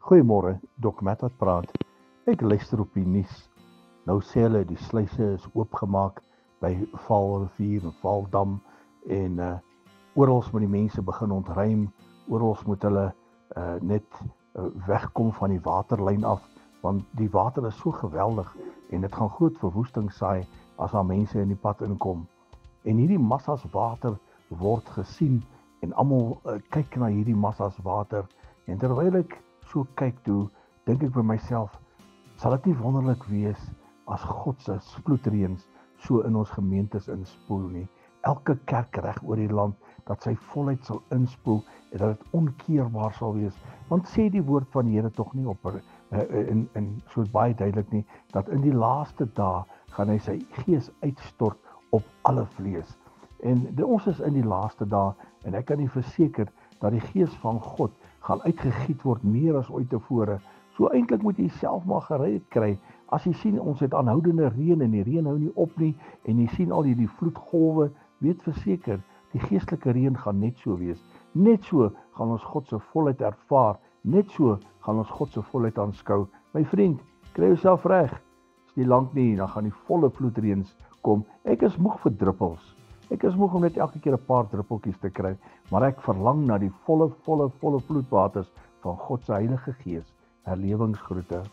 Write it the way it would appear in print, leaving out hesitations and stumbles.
Goeiemôre, Dok Matt wat praat. Ek luister op die nuus. Nou sê hulle die sluise is oopgemaak by Vaalrivier en Vaaldam en oral moet die mense begin ontruim. Oral moet hulle net wegkom van die waterlyn af, want die water is so geweldig en dit gaan groot verwoesting saai as daar mense in die pad inkom. En hierdie massas water word gesien en almal kyk na hierdie massas water. En terwyl ek so kyk toe, dink ek by myself, sal dit nie wonderlik wees as God se vloedreëns so in ons gemeentes inspoel nie. Elke kerk reg oor die land, dat sy volheid sal inspoel en dat dit onkeerbaar sal wees. Want sê die woord van die Here tog nie op in so baie duidelik nie, dat in die laaste dae gaan hy sy gees uitstort op alle vlees. En ons is in die laaste dae en ek kan u verseker dat die gees van God gaan uitgegiet word meer as ooit tevore. So eintlik moet jy self maar gereed kry. As jy sien ons het aanhoudende reën en die reën hou nie op nie en jy sien al hierdie vloedgolwe, weet verseker, die geestelike reën gaan net so wees. Net so gaan ons God se volheid ervaar. Net so gaan ons God se volheid aanskou. My vriend, kry jouself reg. Is nie lank nie, dan gaan die volle vloedreëns kom. Ek is moeg vir druppels. Ek is moeg om net elke keer 'n paar druppeltjies te kry, maar ek verlang na die volle vloedwaters van God se Heilige Gees. Herlewingsgroete.